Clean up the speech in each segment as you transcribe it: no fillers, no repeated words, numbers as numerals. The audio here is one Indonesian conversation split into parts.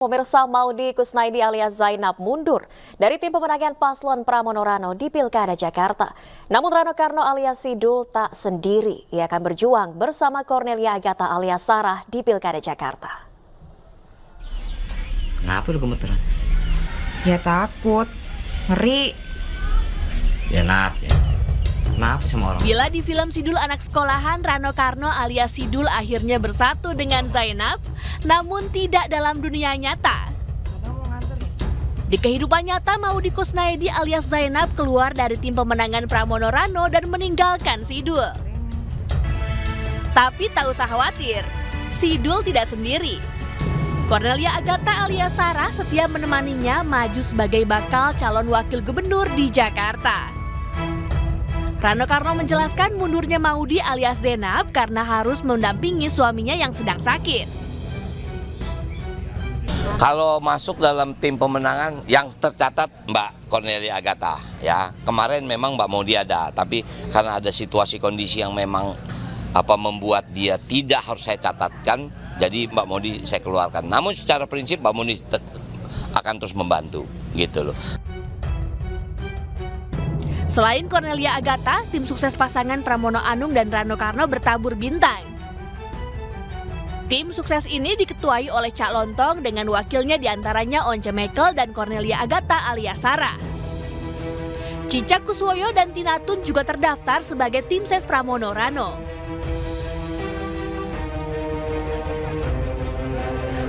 Pemirsa, Maudy Kusnaidi alias Zainab mundur dari tim pemenangan paslon Pramono Rano di Pilkada Jakarta. Namun Rano Karno alias Sidul tak sendiri. Ia akan berjuang bersama Cornelia Agatha alias Sarah di Pilkada Jakarta. Kenapa lu gemeteran? Ya takut, ngeri. Ya kenapa sama orang? Bila di film Sidul anak sekolahan, Rano Karno alias Sidul akhirnya bersatu dengan Zainab, namun tidak dalam dunia nyata. Di kehidupan nyata, Maudy Kusnaidi alias Zainab keluar dari tim pemenangan Pramono Rano dan meninggalkan Sidul. Tapi tak usah khawatir, Sidul tidak sendiri. Cornelia Agatha alias Sarah setia menemaninya maju sebagai bakal calon wakil gubernur di Jakarta. Rano Karno menjelaskan mundurnya Maudy alias Zainab karena harus mendampingi suaminya yang sedang sakit. Kalau masuk dalam tim pemenangan yang tercatat Mbak Cornelia Agatha, ya kemarin memang Mbak Maudy ada, tapi karena ada situasi kondisi yang memang membuat dia tidak harus saya catatkan, jadi Mbak Maudy saya keluarkan. Namun secara prinsip Mbak Maudy akan terus membantu, gitu loh. Selain Cornelia Agatha, tim sukses pasangan Pramono Anung dan Rano Karno bertabur bintang. Tim sukses ini diketuai oleh Cak Lontong dengan wakilnya diantaranya Once Mekel dan Cornelia Agatha alias Sarah. Cicak Kuswoyo dan Tina Tun juga terdaftar sebagai tim ses Pramono Rano.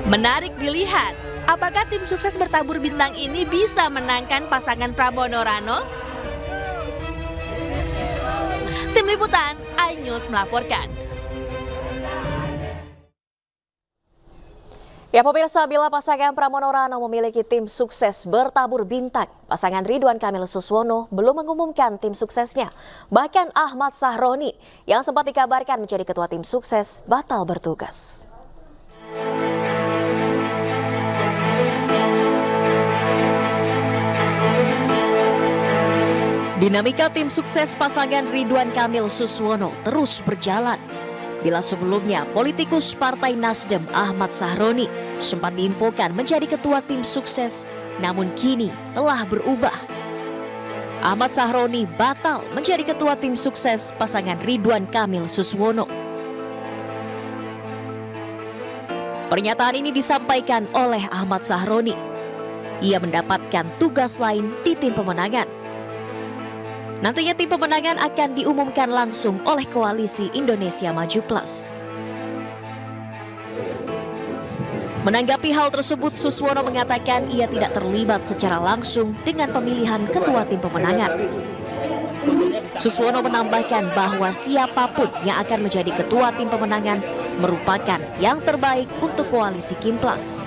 Menarik dilihat, apakah tim sukses bertabur bintang ini bisa menangkan pasangan Pramono Rano? Tim Liputan, iNews melaporkan. Ya pemirsa, bila pasangan Pramono Rano memiliki tim sukses bertabur bintang, pasangan Ridwan Kamil Suswono belum mengumumkan tim suksesnya. Bahkan Ahmad Sahroni yang sempat dikabarkan menjadi ketua tim sukses batal bertugas. Dinamika tim sukses pasangan Ridwan Kamil Suswono terus berjalan. Bila sebelumnya politikus Partai Nasdem Ahmad Sahroni sempat diinfokan menjadi ketua tim sukses, namun kini telah berubah. Ahmad Sahroni batal menjadi ketua tim sukses pasangan Ridwan Kamil Suswono. Pernyataan ini disampaikan oleh Ahmad Sahroni. Ia mendapatkan tugas lain di tim pemenangan. Nantinya tim pemenangan akan diumumkan langsung oleh Koalisi Indonesia Maju Plus. Menanggapi hal tersebut, Suswono mengatakan ia tidak terlibat secara langsung dengan pemilihan ketua tim pemenangan. Suswono menambahkan bahwa siapapun yang akan menjadi ketua tim pemenangan merupakan yang terbaik untuk Koalisi Kim Plus.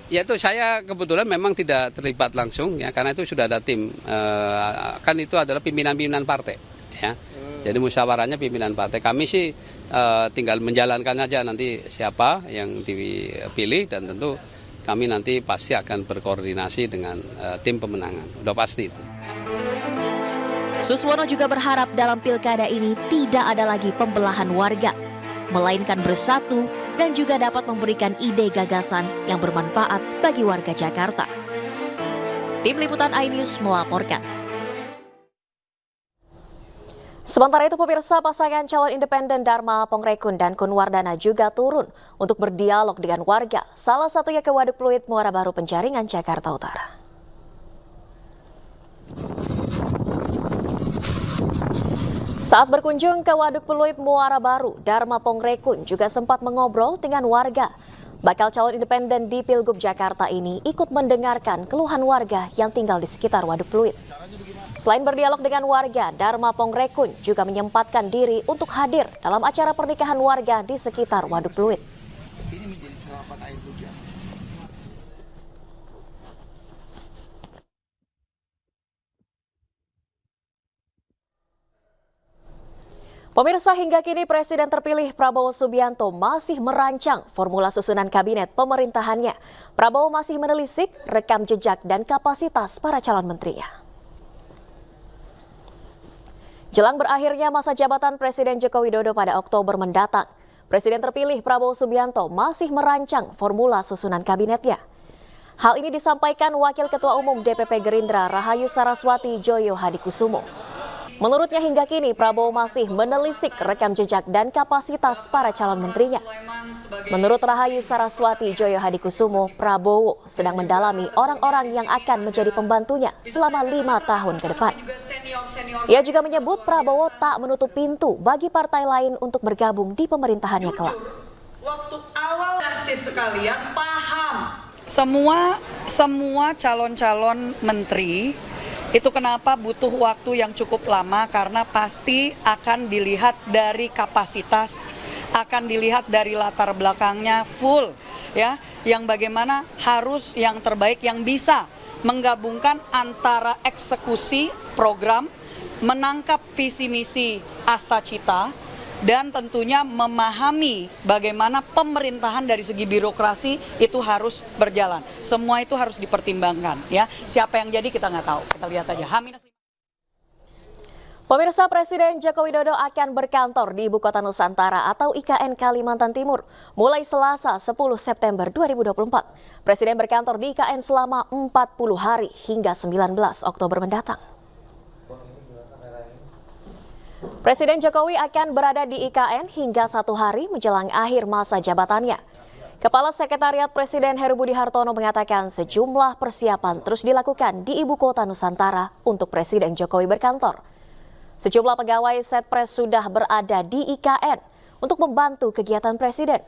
Ya itu saya kebetulan memang tidak terlibat langsung ya karena itu sudah ada tim kan itu adalah pimpinan-pimpinan partai ya. Jadi musyawarahnya pimpinan partai. Kami sih tinggal menjalankan aja nanti siapa yang dipilih dan tentu kami nanti pasti akan berkoordinasi dengan tim pemenangan. Udah pasti itu. Suswono juga berharap dalam pilkada ini tidak ada lagi pembelahan warga, melainkan bersatu dan juga dapat memberikan ide gagasan yang bermanfaat bagi warga Jakarta. Tim Liputan iNews melaporkan. Sementara itu pemirsa, pasangan calon independen Dharma Pongrekun dan Kun Wardana juga turun untuk berdialog dengan warga, salah satunya ke Waduk Pluit, Muara Baru, Penjaringan, Jakarta Utara. Saat berkunjung ke Waduk Pluit, Muara Baru, Dharma Pongrekun juga sempat mengobrol dengan warga. Bakal calon independen di Pilgub Jakarta ini ikut mendengarkan keluhan warga yang tinggal di sekitar Waduk Pluit. Selain berdialog dengan warga, Dharma Pongrekun juga menyempatkan diri untuk hadir dalam acara pernikahan warga di sekitar Waduk Pluit. Ini menjadi serapan air hujan. Pemirsa, hingga kini Presiden terpilih Prabowo Subianto masih merancang formula susunan kabinet pemerintahannya. Prabowo masih menelisik rekam jejak dan kapasitas para calon menterinya. Jelang berakhirnya masa jabatan Presiden Joko Widodo pada Oktober mendatang, Presiden terpilih Prabowo Subianto masih merancang formula susunan kabinetnya. Hal ini disampaikan Wakil Ketua Umum DPP Gerindra Rahayu Saraswati Djoyo Hadikusumo. Menurutnya hingga kini Prabowo masih menelisik rekam jejak dan kapasitas para calon menterinya. Menurut Rahayu Saraswati Djoyo Hadikusumo, Prabowo sedang mendalami orang-orang yang akan menjadi pembantunya selama 5 tahun ke depan. Ia juga menyebut Prabowo tak menutup pintu bagi partai lain untuk bergabung di pemerintahannya kelak. Waktu awal sekalian paham. Semua calon-calon menteri itu kenapa butuh waktu yang cukup lama, karena pasti akan dilihat dari kapasitas, akan dilihat dari latar belakangnya full ya, yang bagaimana harus yang terbaik yang bisa menggabungkan antara eksekusi program, menangkap visi misi Astacita, dan tentunya memahami bagaimana pemerintahan dari segi birokrasi itu harus berjalan. Semua itu harus dipertimbangkan ya. Siapa yang jadi kita nggak tahu. Kita lihat aja. Pemirsa, Presiden Joko Widodo akan berkantor di Ibu Kota Nusantara atau IKN Kalimantan Timur mulai Selasa 10 September 2024. Presiden berkantor di IKN selama 40 hari hingga 19 Oktober mendatang. Presiden Jokowi akan berada di IKN hingga 1 hari menjelang akhir masa jabatannya. Kepala Sekretariat Presiden Heru Budi Hartono mengatakan sejumlah persiapan terus dilakukan di Ibu Kota Nusantara untuk Presiden Jokowi berkantor. Sejumlah pegawai Setpres sudah berada di IKN untuk membantu kegiatan Presiden.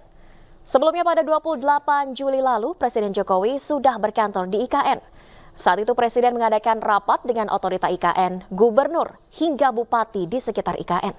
Sebelumnya pada 28 Juli lalu, Presiden Jokowi sudah berkantor di IKN. Saat itu Presiden mengadakan rapat dengan otorita IKN, gubernur, hingga bupati di sekitar IKN.